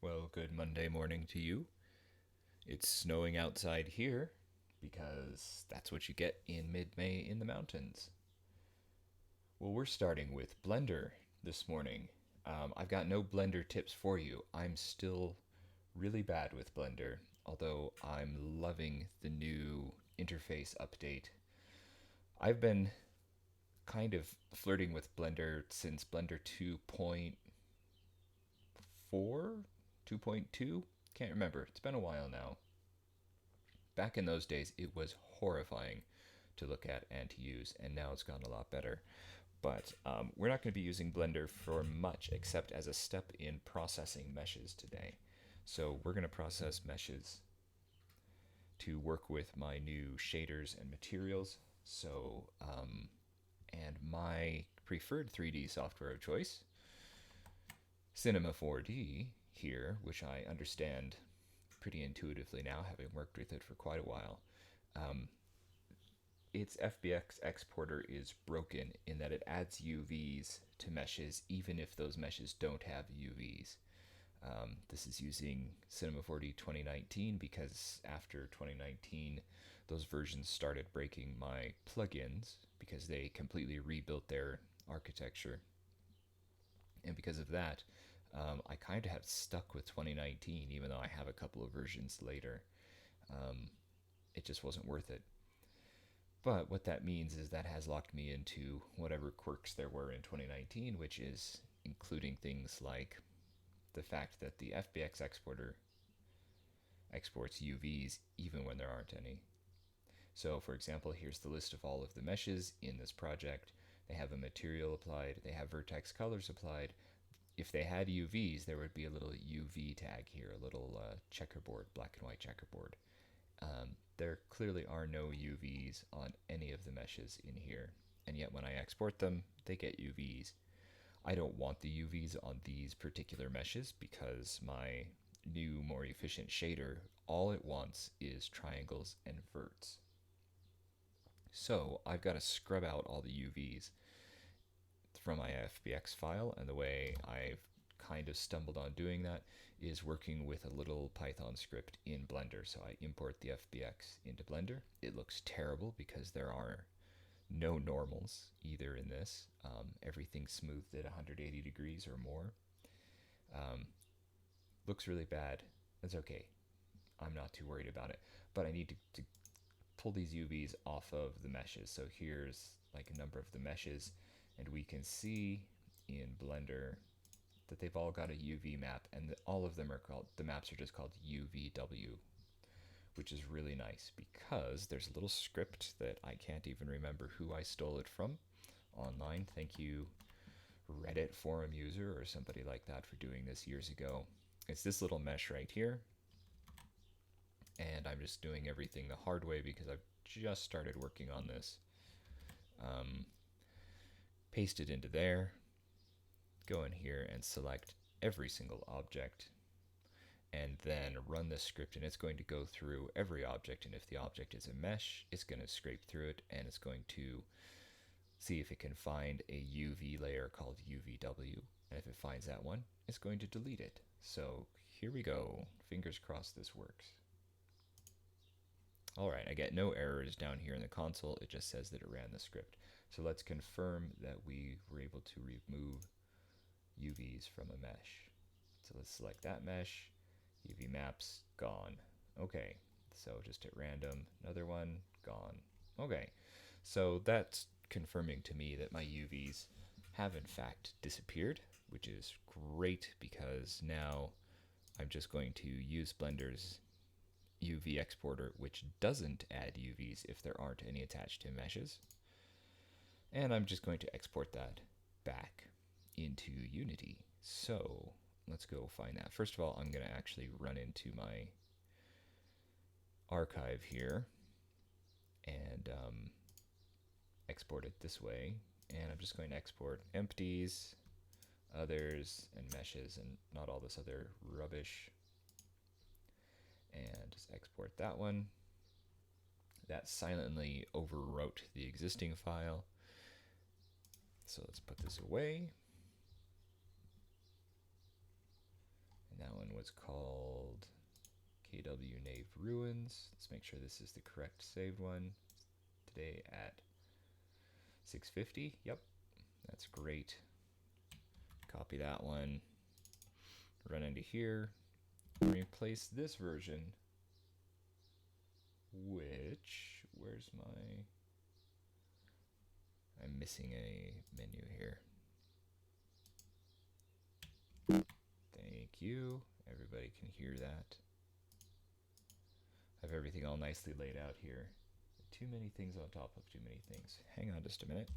Well, good Monday morning to you. It's snowing outside here because that's what you get in mid May in the mountains. Well, we're starting with Blender this morning. I've got no Blender tips for you. I'm still really bad with Blender, although I'm loving the new interface update. I've been kind of flirting with Blender since Blender 2.4, 2.2? Can't remember. It's been a while now. Back in those days, it was horrifying to look at and to use, and now it's gotten a lot better. But we're not going to be using Blender for much except as a step in processing meshes today. So we're going to process meshes to work with my new shaders and materials. And my preferred 3D software of choice, Cinema 4D here, which I understand pretty intuitively now, having worked with it for quite a while. Its FBX exporter is broken in that it adds UVs to meshes even if those meshes don't have UVs. This is using Cinema 4D 2019 because after 2019 those versions started breaking my plugins because they completely rebuilt their architecture. And because of that, I kind of have stuck with 2019 even though I have a couple of versions later. It just wasn't worth it. But what that means is that has locked me into whatever quirks there were in 2019, which is including things like the fact that the FBX exporter exports UVs even when there aren't any. So for example, here's the list of all of the meshes in this project. They have a material applied, they have vertex colors applied. If they had UVs, there would be a little UV tag here, a little checkerboard, black and white checkerboard. There clearly are no UVs on any of the meshes in here, and yet when I export them, they get UVs. I don't want the UVs on these particular meshes because my new, more efficient shader, all it wants is triangles and verts. So I've got to scrub out all the UVs from my FBX file, and the way I've kind of stumbled on doing that is working with a little Python script in Blender. So I import the FBX into Blender. It looks terrible because there are no normals either in this. Everything's smoothed at 180 degrees or more. Looks really bad. That's okay. I'm not too worried about it. But I need to pull these UVs off of the meshes. So here's like a number of the meshes, and we can see in Blender that they've all got a UV map, and all of them are called, the maps are just called UVW, which is really nice because there's a little script that I can't even remember who I stole it from online. Thank you, Reddit forum user or somebody like that, for doing this years ago. It's this little mesh right here, and I'm just doing everything the hard way because I've just started working on this. Paste it into there, go in here and select every single object, and then run this script, and it's going to go through every object, and if the object is a mesh, it's going to scrape through it, and it's going to see if it can find a UV layer called UVW, and if it finds that one, it's going to delete it. So here we go. Fingers crossed this works. Alright, I get no errors down here in the console, it just says that it ran the script. So let's confirm that we were able to remove UVs from a mesh. So let's select that mesh, UV maps, gone. Okay, so just at random, another one, gone. Okay, so that's confirming to me that my UVs have in fact disappeared, which is great because now I'm just going to use Blender's UV exporter, which doesn't add UVs if there aren't any attached to meshes. And I'm just going to export that back into Unity. So let's go find that. First of all, I'm going to actually run into my archive here and export it this way. And I'm just going to export empties, others, and meshes, and not all this other rubbish. And just export that one. That silently overwrote the existing file. So let's put this away. And that one was it's called KW Nave Ruins. Let's make sure this is the correct saved one. Today at 6:50. Yep, that's great. Copy that one. Run into here. Replace this version. Where's my... I'm missing a menu here. Thank you. Everybody can hear that. I have everything all nicely laid out here. Too many things on top of too many things. Hang on just a minute.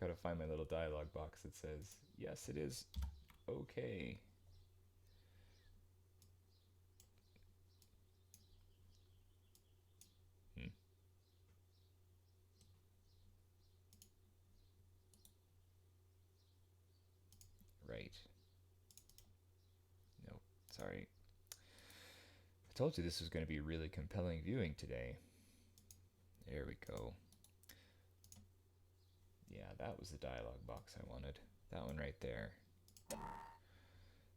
Gotta find my little dialog box that says, yes, it is okay. Right. Nope, sorry. I told you this was going to be really compelling viewing today. There we go. Yeah, that was the dialog box I wanted. That one right there.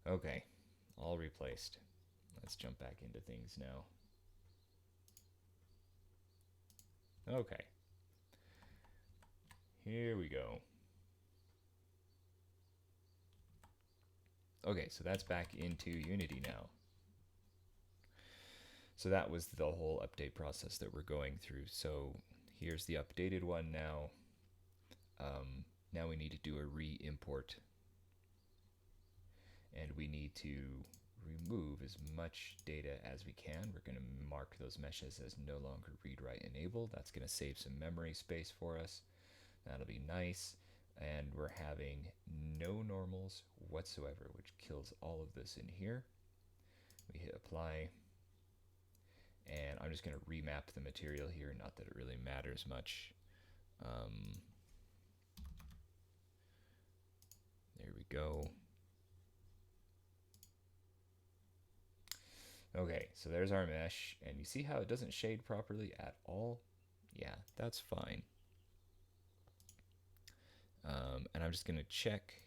Okay, all replaced. Let's jump back into things now. Okay. Here we go. Okay, so that's back into Unity now. So that was the whole update process that we're going through. So here's the updated one now. Now we need to do a re-import. And we need to remove as much data as we can. We're going to mark those meshes as no longer read-write enabled. That's going to save some memory space for us. That'll be nice. And we're having no normals whatsoever, which kills all of this in here. We hit apply. And I'm just going to remap the material here, not that it really matters much. There we go. Okay, so there's our mesh, and you see how it doesn't shade properly at all? Yeah, that's fine. And I'm just going to check.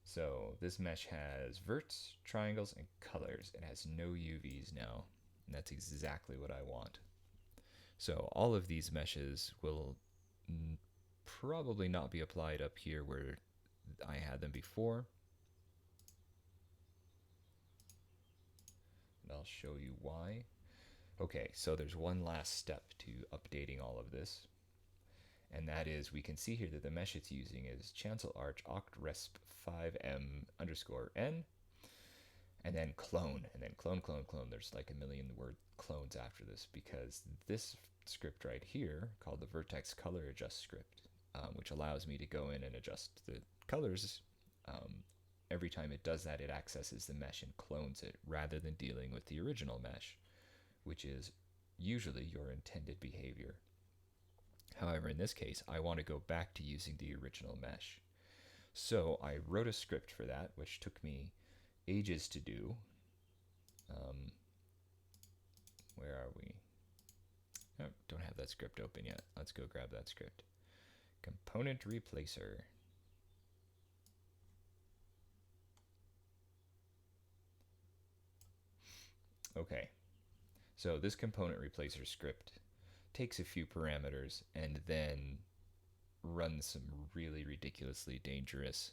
So this mesh has verts, triangles, and colors. It has no UVs now, and that's exactly what I want. So all of these meshes will probably not be applied up here where I had them before. And I'll show you why. Okay, so there's one last step to updating all of this. And that is, we can see here that the mesh it's using is chancel arch octresp 5m underscore n, and then clone, and then clone, clone, clone. There's like a million word clones after this, because this script right here, called the Vertex Color Adjust script, which allows me to go in and adjust the colors. Every time it does that, it accesses the mesh and clones it, rather than dealing with the original mesh, which is usually your intended behavior. However, in this case, I want to go back to using the original mesh. So I wrote a script for that, which took me ages to do. Where are we? Oh, don't have that script open yet. Let's go grab that script. Component replacer. Okay, so this component replacer script takes a few parameters and then runs some really ridiculously dangerous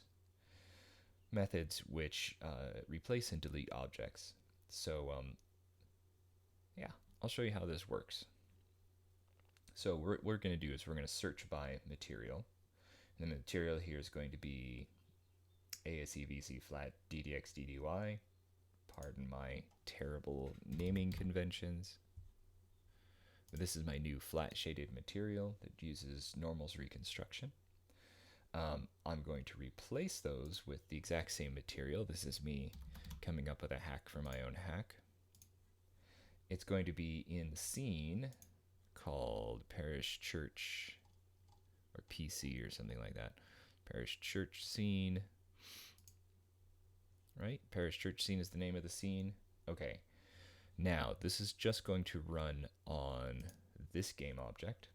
methods which replace and delete objects. So yeah, I'll show you how this works. So what we're going to do is we're going to search by material. And the material here is going to be ASEVC flat DDX DDY. Pardon my terrible naming conventions. But this is my new flat shaded material that uses normals reconstruction. I'm going to replace those with the exact same material. This is me coming up with a hack for my own hack. It's going to be in the scene called Parish Church, or PC or something like that. Parish Church scene. Right? Parish Church scene is the name of the scene. Okay. Now, this is just going to run on this game object.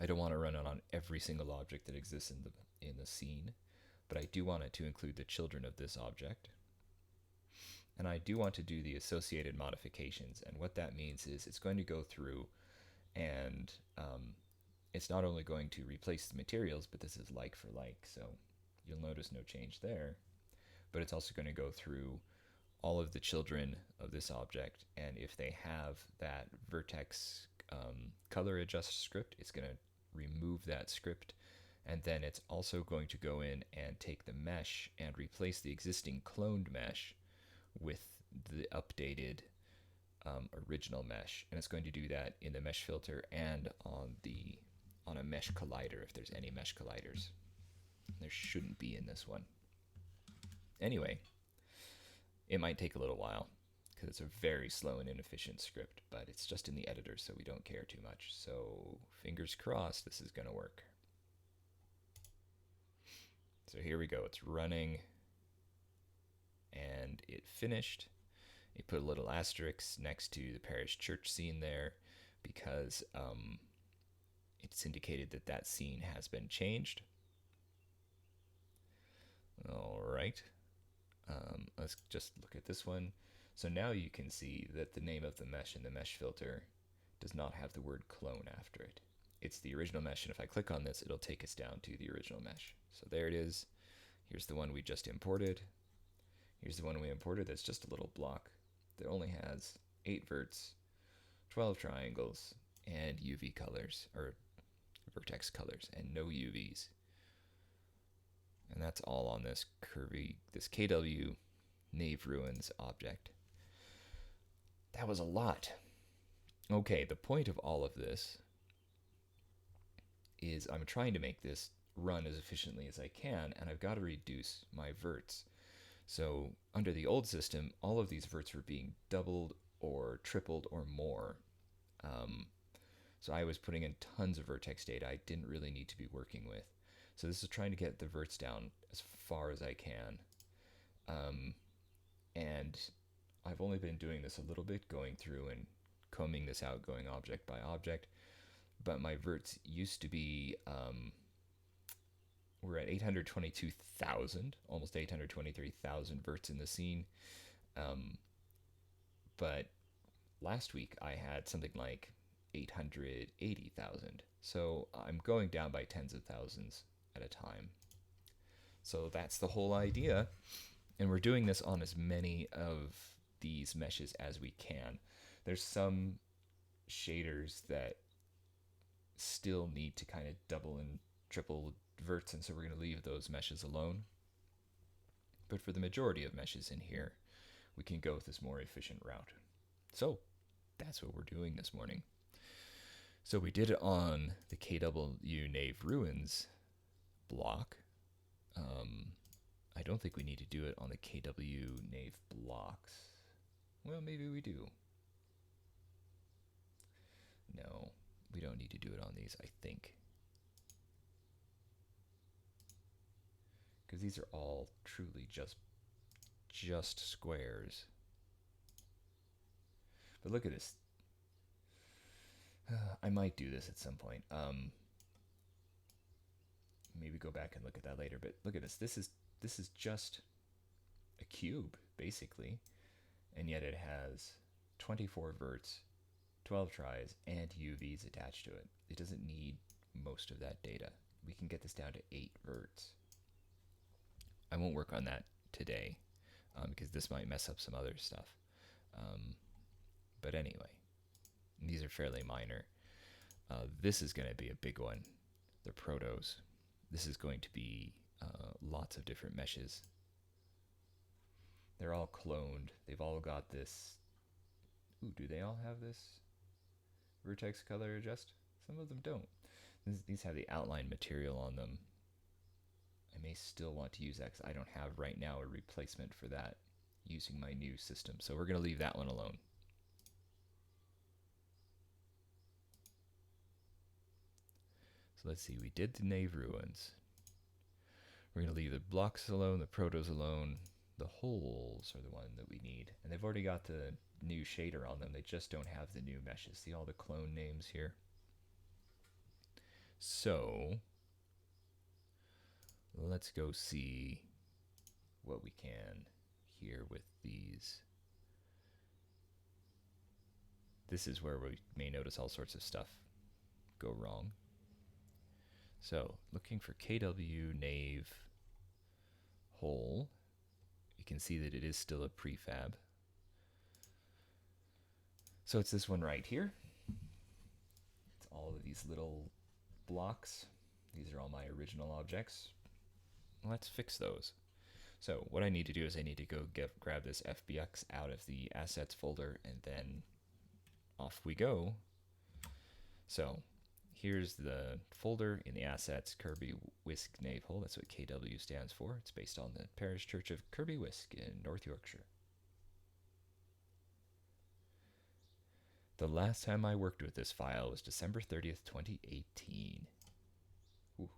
I don't want to run it on every single object that exists in the scene, but I do want it to include the children of this object. And I do want to do the associated modifications. And what that means is it's going to go through and it's not only going to replace the materials, but this is like for like. So you'll notice no change there. But it's also going to go through all of the children of this object. And if they have that vertex color adjust script, it's going to remove that script. And then it's also going to go in and take the mesh and replace the existing cloned mesh with the updated original mesh. And it's going to do that in the mesh filter and on a mesh collider, if there's any mesh colliders. There shouldn't be in this one. Anyway, it might take a little while because it's a very slow and inefficient script, but it's just in the editor, so we don't care too much. So fingers crossed this is going to work. So here we go. It's running and it finished. It put a little asterisk next to the parish church scene there because it's indicated that that scene has been changed. All right. Let's just look at this one. So now you can see that the name of the mesh in the mesh filter does not have the word clone after it. It's the original mesh, and if I click on this, it'll take us down to the original mesh. So there it is. Here's the one we just imported. Here's the one we imported that's just a little block that only has 8 verts, 12 triangles, and UV colors, or vertex colors, and no UVs. And that's all on this curvy, this KW Nave Ruins object. That was a lot. Okay, the point of all of this is I'm trying to make this run as efficiently as I can, and I've got to reduce my verts. So under the old system, all of these verts were being doubled or tripled or more. So I was putting in tons of vertex data I didn't really need to be working with. So this is trying to get the verts down as far as I can. And I've only been doing this a little bit, going through and combing this out, going object by object. But my verts used to be, we're at 822,000, almost 823,000 verts in the scene. But last week I had something like 880,000. So I'm going down by tens of thousands at a time. So that's the whole idea. And we're doing this on as many of these meshes as we can. There's some shaders that still need to kind of double and triple verts, and so we're going to leave those meshes alone. But for the majority of meshes in here, we can go with this more efficient route. So that's what we're doing this morning. So we did it on the KW Nave Ruins block. I don't think we need to do it on the KW Nave blocks. Well, maybe we do. No, we don't need to do it on these, I think. Because these are all truly just squares. But look at this. I might do this at some point. Maybe go back and look at that later. But look at this. This is just a cube, basically. And yet it has 24 verts, 12 tries, and UVs attached to it. It doesn't need most of that data. We can get this down to 8 verts. I won't work on that today because this might mess up some other stuff. But anyway, these are fairly minor. This is going to be a big one, the protos. This is going to be lots of different meshes. They're all cloned. They've all got this. Ooh, do they all have this vertex color adjust? Some of them don't. These have the outline material on them. I may still want to use that because I don't have right now a replacement for that using my new system. So we're going to leave that one alone. So let's see, we did the Nave Ruins. We're going to leave the blocks alone, the protos alone. The holes are the one that we need. And they've already got the new shader on them. They just don't have the new meshes. See all the clone names here? So let's go see what we can here with these. This is where we may notice all sorts of stuff go wrong. So looking for KW Nave hole, you can see that it is still a prefab. So it's this one right here. It's all of these little blocks. These are all my original objects. Let's fix those. So what I need to do is I need to go grab this FBX out of the assets folder, and then off we go. So here's the folder in the assets, Kirby Wisk Nave Hole. That's what KW stands for. It's based on the parish church of Kirby Wisk in North Yorkshire. The last time I worked with this file was December 30th, 2018. Ooh.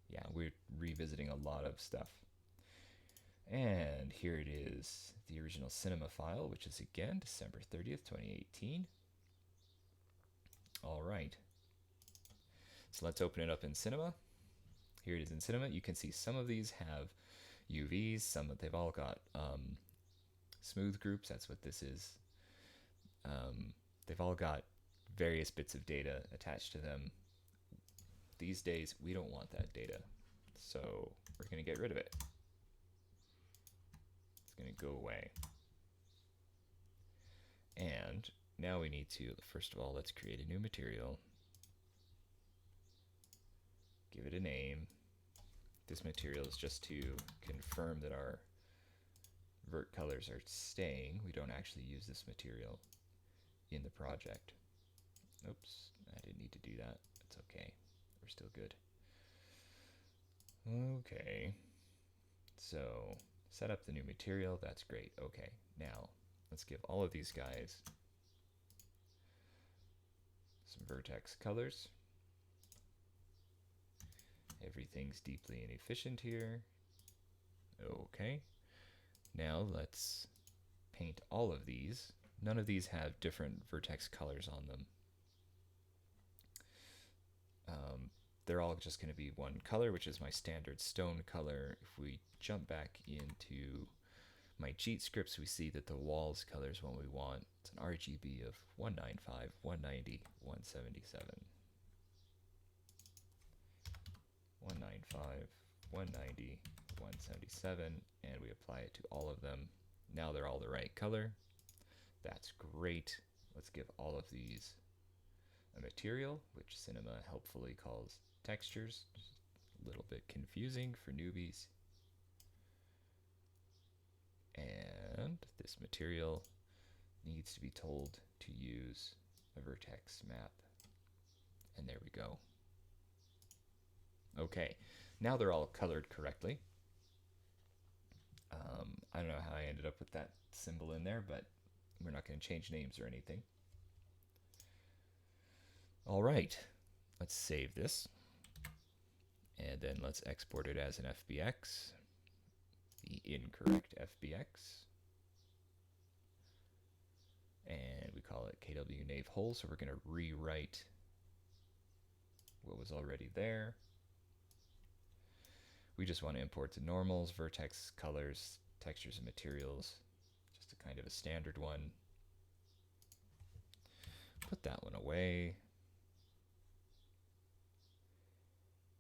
Yeah, we're revisiting a lot of stuff. And here it is, the original cinema file, which is again December 30th, 2018. All right. So let's open it up in cinema. Here it is in cinema. You can see some of these have UVs, some they've all got smooth groups. That's what this is. They've all got various bits of data attached to them. These days, we don't want that data, so we're going to get rid of it. It's going to go away. And now we need to, first of all, let's create a new material. Give it a name. This material is just to confirm that our vert colors are staying. We don't actually use this material in the project. Oops, I didn't need to do that. It's okay. We're still good. Okay. So set up the new material. That's great. Okay. Now let's give all of these guys some vertex colors. Everything's deeply inefficient here. Okay. Now let's paint all of these. None of these have different vertex colors on them. They're all just going to be one color, which is my standard stone color. If we jump back into my cheat scripts, we see that the walls color is what we want. It's an RGB of 195, 190, 177. 195, 190, 177, and we apply it to all of them. Now they're all the right color. That's great. Let's give all of these a material, which Cinema helpfully calls textures. Just a little bit confusing for newbies. And this material needs to be told to use a vertex map. And there we go. Okay, now they're all colored correctly. I don't know how I ended up with that symbol in there, but we're not going to change names or anything. All right, let's save this. And then let's export it as an FBX, the incorrect FBX. And we call it KW Nave Hole, so we're going to rewrite what was already there. We just want to import the normals, vertex colors, textures, and materials. Just a kind of a standard one. Put that one away.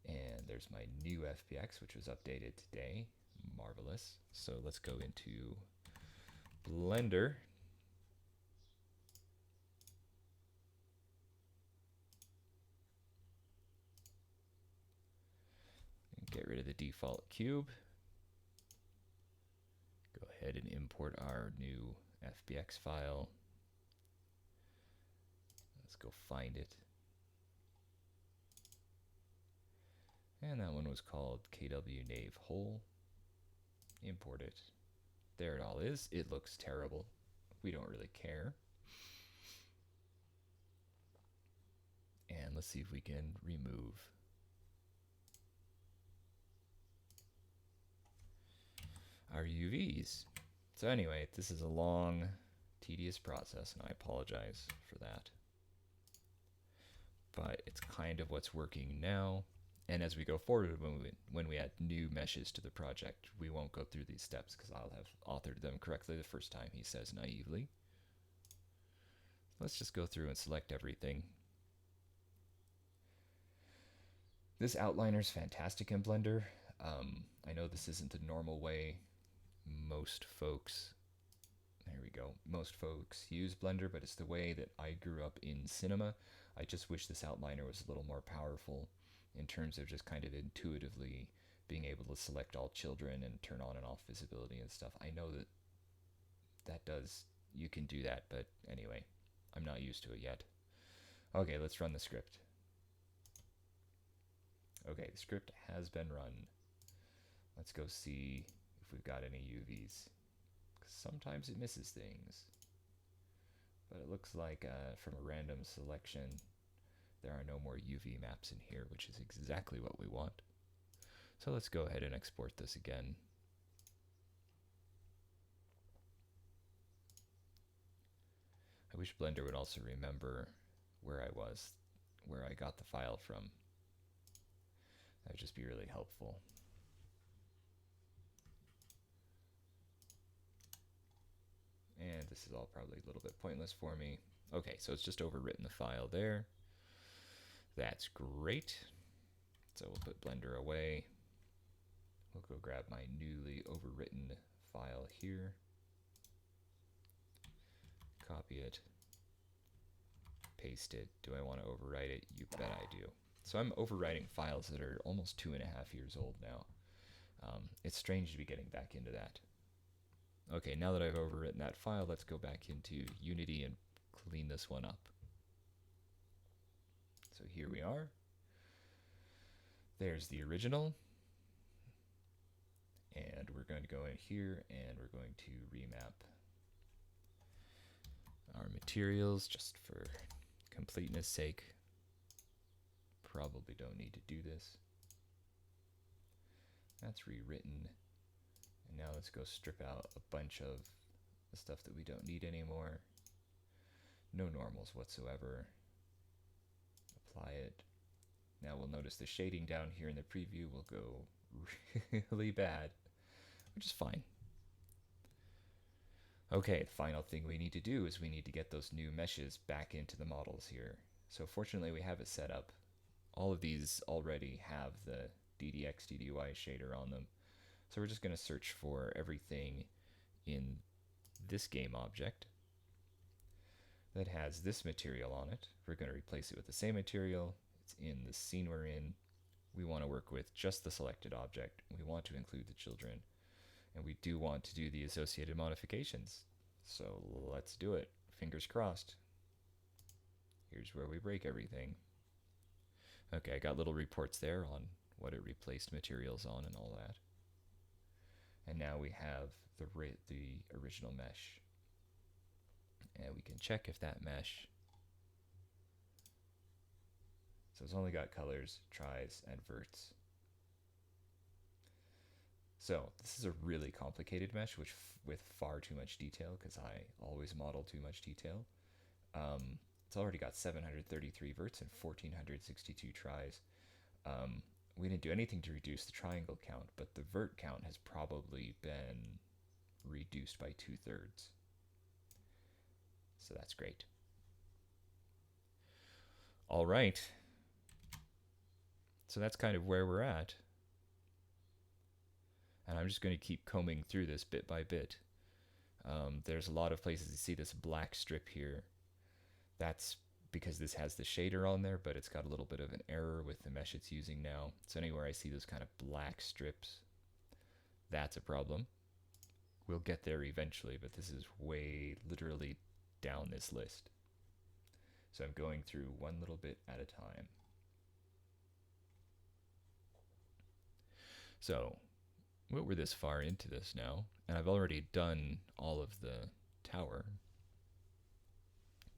And there's my new FBX, which was updated today. Marvelous. So let's go into Blender. Get rid of the default cube. Go ahead and import our new FBX file. Let's go find it. And that one was called KW Nave Hole. Import it. There it all is. It looks terrible. We don't really care. And let's see if we can remove our UVs. So anyway, this is a long, tedious process, and I apologize for that. But it's kind of what's working now, And as we go forward, when we add new meshes to the project, we won't go through these steps because I'll have authored them correctly the first time, he says naively. Let's just go through and select everything. This outliner is fantastic in Blender. I know this isn't the normal way most folks, there we go, most folks use Blender, but it's the way that I grew up in cinema. I just wish this outliner was a little more powerful in terms of just kind of intuitively being able to select all children and turn on and off visibility and stuff. I know that you can do that, but anyway, I'm not used to it yet. Okay, let's run the script. Okay, the script has been run. Let's go see if we've got any UVs. Sometimes it misses things. But it looks like from a random selection, there are no more UV maps in here, which is exactly what we want. So let's go ahead and export this again. I wish Blender would also remember where I got the file from. That would just be really helpful. And this is all probably a little bit pointless for me. Okay, so it's just overwritten the file there. That's great. So we'll put Blender away. We'll go grab my newly overwritten file here. Copy it. Paste it. Do I want to overwrite it? You bet I do. So I'm overwriting files that are almost 2.5 years old now. It's strange to be getting back into that. Okay, now that I've overwritten that file, let's go back into Unity and clean this one up. So here we are. There's the original. And we're going to go in here and we're going to remap our materials just for completeness sake. Probably don't need to do this. That's rewritten. And now let's go strip out a bunch of the stuff that we don't need anymore. No normals whatsoever. Apply it. Now we'll notice the shading down here in the preview will go really bad, which is fine. Okay, the final thing we need to do is we need to get those new meshes back into the models here. So fortunately we have it set up. All of these already have the DDX DDY shader on them. So we're just going to search for everything in this game object that has this material on it. We're going to replace it with the same material. It's in the scene we're in. We want to work with just the selected object. We want to include the children. And we do want to do the associated modifications. So let's do it. Fingers crossed. Here's where we break everything. Okay, I got little reports there on what it replaced materials on and all that. And now we have the original mesh. And we can check if that mesh, so it's only got colors, tries, and verts. So this is a really complicated mesh with far too much detail because I always model too much detail. It's already got 733 verts and 1462 tries. We didn't do anything to reduce the triangle count, but the vert count has probably been reduced by 2/3. So that's great. All right. So that's kind of where we're at. And I'm just going to keep combing through this bit by bit. There's a lot of places you see this black strip here. That's because this has the shader on there, but it's got a little bit of an error with the mesh it's using now. So anywhere I see those kind of black strips, that's a problem. We'll get there eventually, but this is way literally down this list. So I'm going through one little bit at a time. So we're this far into this now, and I've already done all of the tower.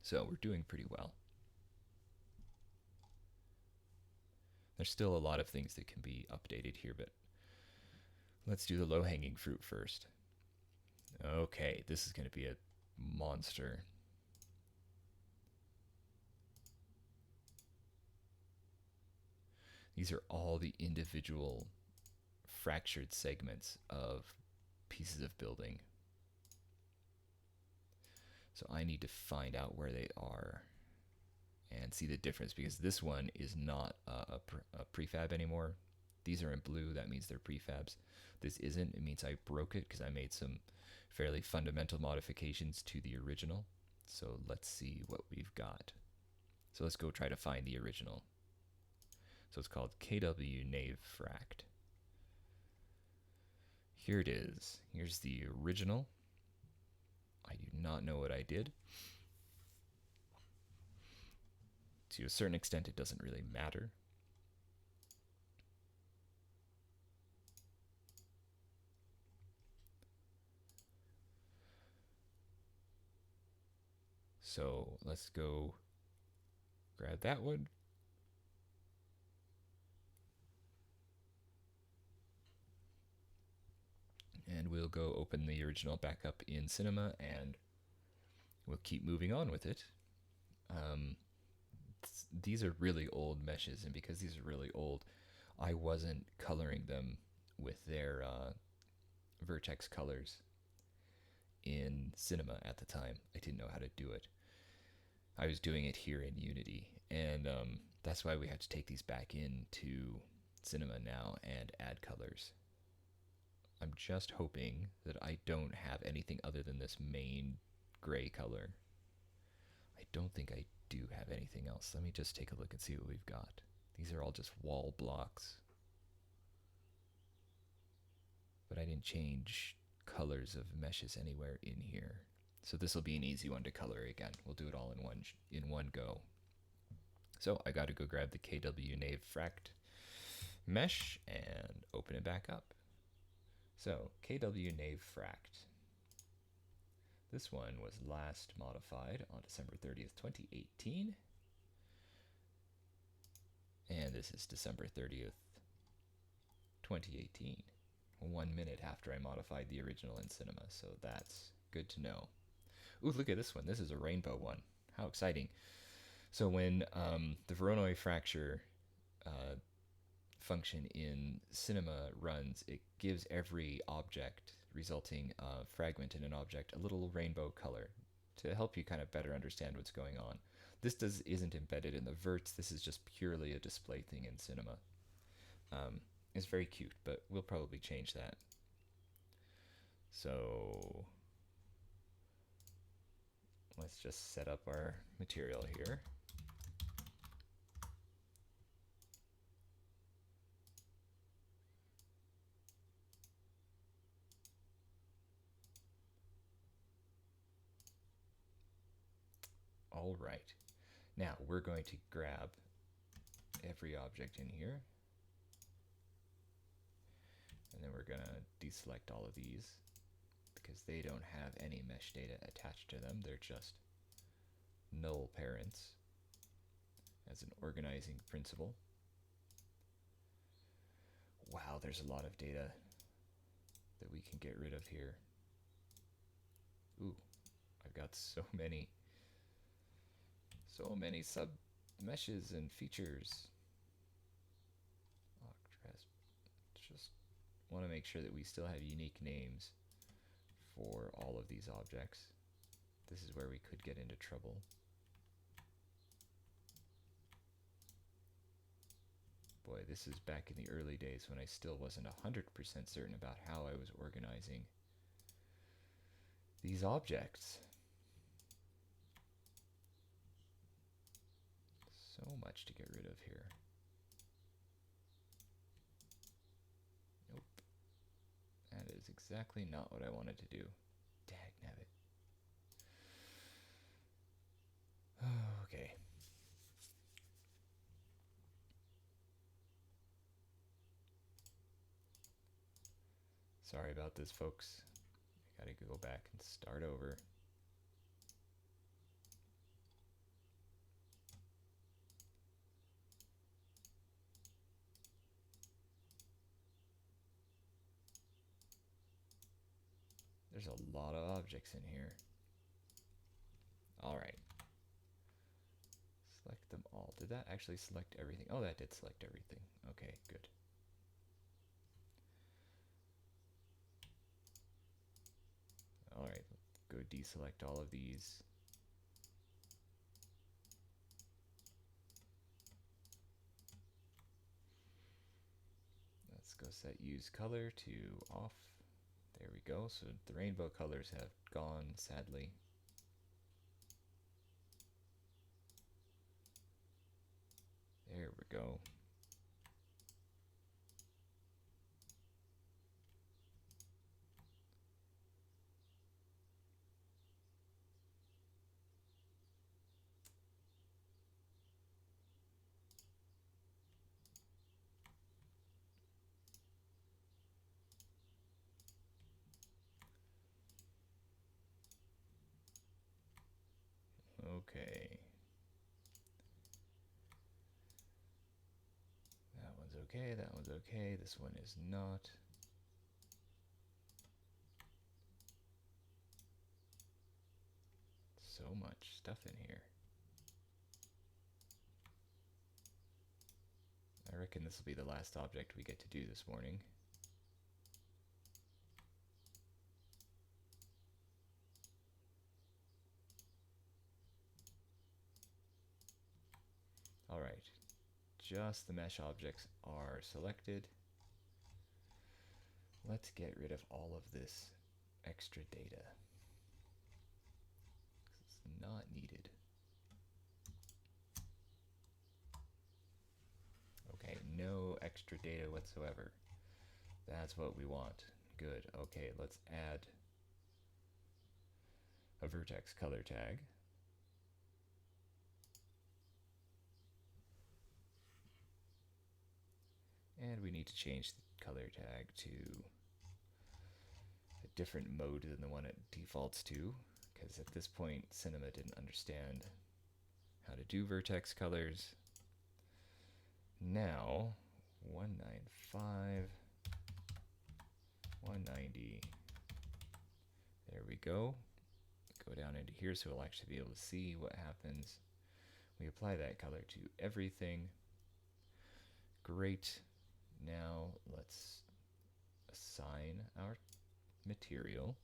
So we're doing pretty well. There's still a lot of things that can be updated here, but let's do the low-hanging fruit first. Okay, this is going to be a monster. These are all the individual fractured segments of pieces of building. So I need to find out where they are and see the difference, because this one is not a prefab anymore. These are in blue, that means they're prefabs. This isn't, it means I broke it because I made some fairly fundamental modifications to the original. So let's see what we've got. So let's go try to find the original. So it's called KW Nave Fract. Here it is. Here's the original. I do not know what I did. To a certain extent, it doesn't really matter. So let's go grab that one. And we'll go open the original back up in Cinema, and we'll keep moving on with it. These are really old meshes, and because these are really old, I wasn't coloring them with their Vertex colors in Cinema at the time. I didn't know how to do it. I was doing it here in Unity, and that's why we had to take these back into Cinema now and add colors. I'm just hoping that I don't have anything other than this main gray color. I don't think I do have anything else. Let me just take a look and see what we've got. These are all just wall blocks. But I didn't change colors of meshes anywhere in here. So this will be an easy one to color again. We'll do it all in one go. So I got to go grab the KW Nave Fract mesh and open it back up. So KW Nave Fract. This one was last modified on December 30th, 2018. And this is December 30th, 2018. 1 minute after I modified the original in Cinema, so that's good to know. Ooh, look at this one. This is a rainbow one. How exciting. So when the Voronoi fracture function in Cinema runs, it gives every object resulting fragment in an object a little rainbow color to help you kind of better understand what's going on. This isn't embedded in the verts. This is just purely a display thing in Cinema. It's very cute, but we'll probably change that. So let's just set up our material here. All right. Now we're going to grab every object in here. And then we're going to deselect all of these because they don't have any mesh data attached to them. They're just null parents as an organizing principle. Wow, there's a lot of data that we can get rid of here. Ooh, I've got so many sub meshes and features. Just want to make sure that we still have unique names for all of these objects. This is where we could get into trouble. Boy, this is back in the early days when I still wasn't 100% certain about how I was organizing these objects. So much to get rid of here. Nope. That is exactly not what I wanted to do. Dagnabbit. Okay. Sorry about this, folks. I gotta go back and start over. There's a lot of objects in here. All right. Select them all. Did that actually select everything? Oh, that did select everything. Okay, good. All right, go deselect all of these. Let's go set use color to off. There we go. So the rainbow colors have gone, sadly. There we go. Okay. That one's okay, that one's okay, this one is not. So much stuff in here. I reckon this will be the last object we get to do this morning. All right, just the mesh objects are selected. Let's get rid of all of this extra data. It's not needed. Okay, no extra data whatsoever. That's what we want. Good. Okay, let's add a vertex color tag. And we need to change the color tag to a different mode than the one it defaults to, because at this point Cinema didn't understand how to do vertex colors. Now 195, 190, there we go. Go down into here so we'll actually be able to see what happens. We apply that color to everything. Great. Now let's assign our material.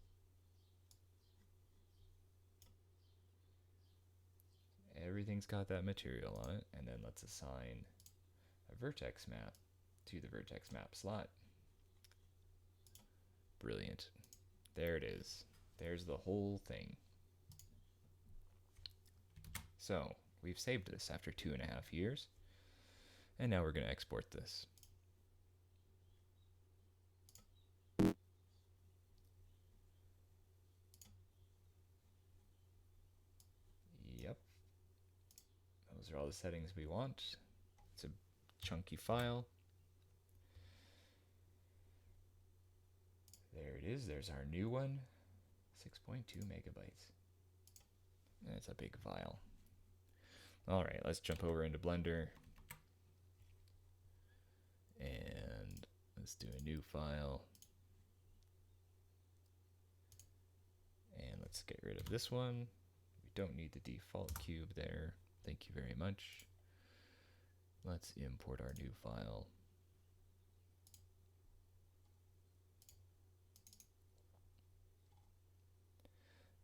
Everything's got that material on it, and then let's assign a vertex map to the vertex map slot. Brilliant. There it is. There's the whole thing. So we've saved this after 2.5 years, and now we're going to export this. Yep. Those are all the settings we want. It's a chunky file. There it is. There's our new one. 6.2 megabytes. That's a big file. All right, let's jump over into Blender. And let's do a new file. And let's get rid of this one. We don't need the default cube there. Thank you very much. Let's import our new file.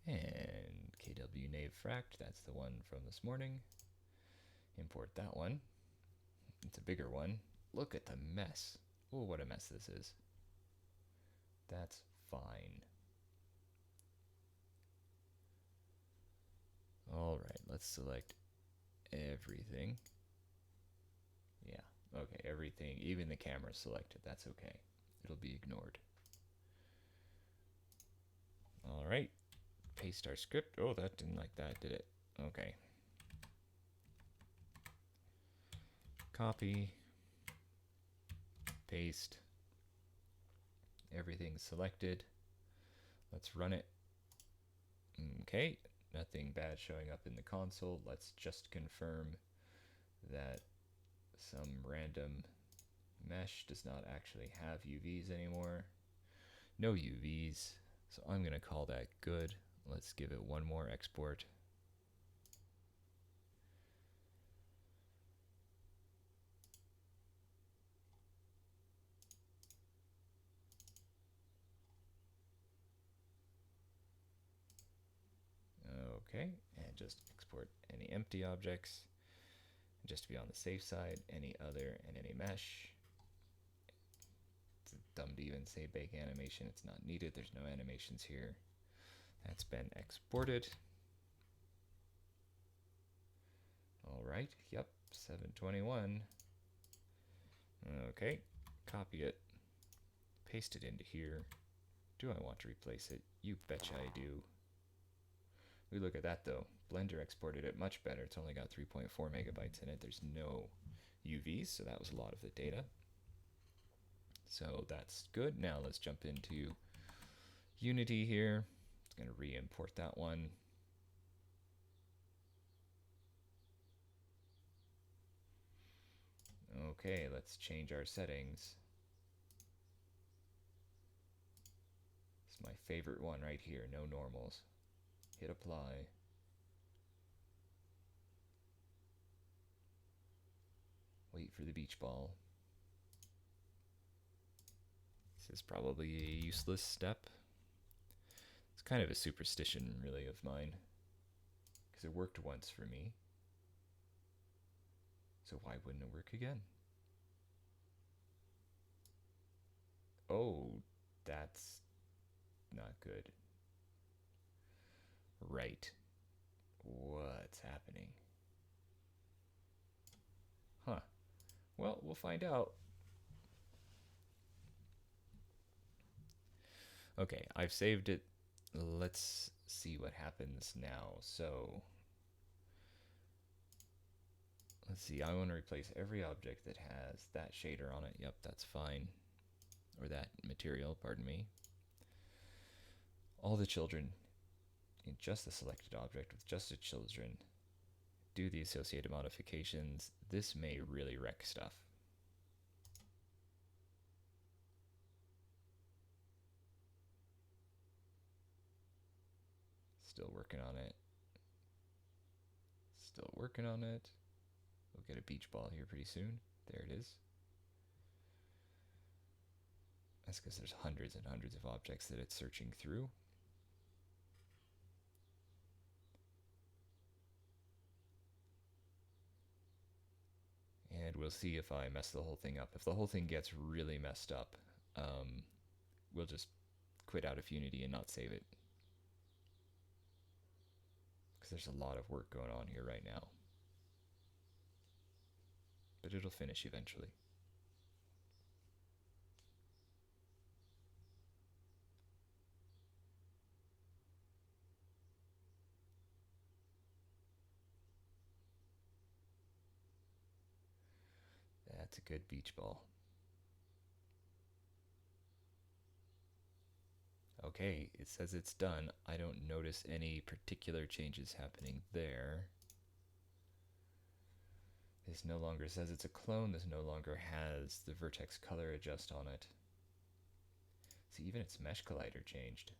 And KW Nave Fract, that's the one from this morning. Import that one. It's a bigger one. Look at the mess. Oh, what a mess this is. That's fine. All right, let's select everything. Yeah, okay, everything, even the camera selected, that's okay. It'll be ignored. All right, paste our script. Oh, that didn't like that, did it? Okay. Copy, paste, everything's selected. Let's run it. Okay, nothing bad showing up in the console. Let's just confirm that some random mesh does not actually have UVs anymore. No UVs, so I'm going to call that good. Let's give it one more export. Okay, and just export any empty objects. And just to be on the safe side, any other and any mesh. It's dumb to even say bake animation. It's not needed. There's no animations here. That's been exported. All right, yep, 721. Okay, copy it, paste it into here. Do I want to replace it? You betcha I do. We look at that though. Blender exported it much better. It's only got 3.4 megabytes in it. There's no UVs, so that was a lot of the data. So that's good. Now let's jump into Unity here. It's going to re-import that one. Okay, let's change our settings. It's my favorite one right here, no normals. Hit apply. Wait for the beach ball. This is probably a useless step. It's kind of a superstition, really, of mine, because it worked once for me. So why wouldn't it work again? Oh, that's not good. Right. What's happening? Huh. Well, we'll find out. Okay, I've saved it. Let's see what happens now. So, let's see. I want to replace every object that has that shader on it. Yep, that's fine. Or that material, pardon me. All the children in just the selected object with just the children. Do the associated modifications. This may really wreck stuff. Still working on it. Still working on it. We'll get a beach ball here pretty soon. There it is. That's because there's hundreds and hundreds of objects that it's searching through. And we'll see if I mess the whole thing up. If the whole thing gets really messed up, we'll just quit out of Unity and not save it. Because there's a lot of work going on here right now. But it'll finish eventually. That's a good beach ball. Okay, it says it's done. I don't notice any particular changes happening there. This no longer says it's a clone. This no longer has the vertex color adjust on it. See, even its mesh collider changed.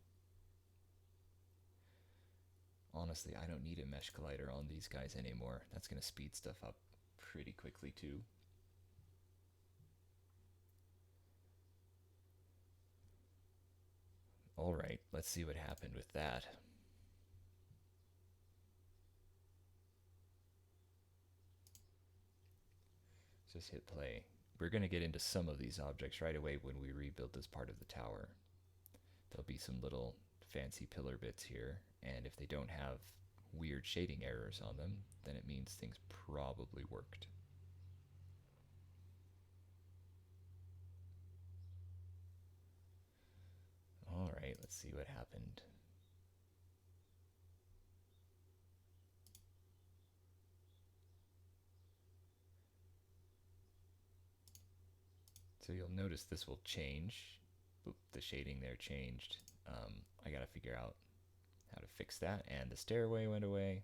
Honestly, I don't need a mesh collider on these guys anymore. That's going to speed stuff up pretty quickly too. All right, let's see what happened with that. Just hit play. We're going to get into some of these objects right away when we rebuild this part of the tower. There'll be some little fancy pillar bits here, and if they don't have weird shading errors on them, then it means things probably worked. All right, let's see what happened. So you'll notice this will change. Oop, the shading there changed. I gotta figure out how to fix that. And the stairway went away.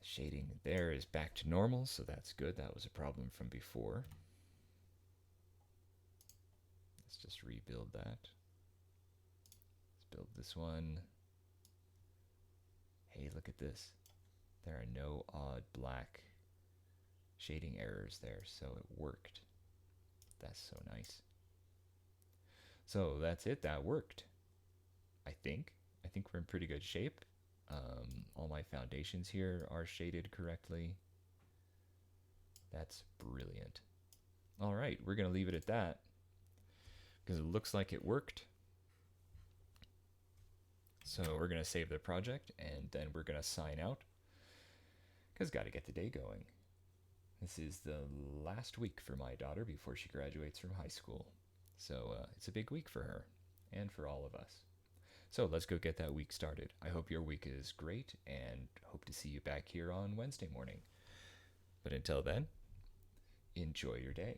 The shading there is back to normal, so that's good. That was a problem from before. Let's just rebuild that. Let's build this one. Hey, look at this. There are no odd black shading errors there, so it worked. That's so nice. So that's it. That worked. I think think we're in pretty good shape. All my foundations here are shaded correctly. That's brilliant. All right, we're going to leave it at that because it looks like it worked. So we're going to save the project and then we're going to sign out because got to get the day going. This is the last week for my daughter before she graduates from high school. So it's a big week for her and for all of us. So let's go get that week started. I hope your week is great and hope to see you back here on Wednesday morning. But until then, enjoy your day.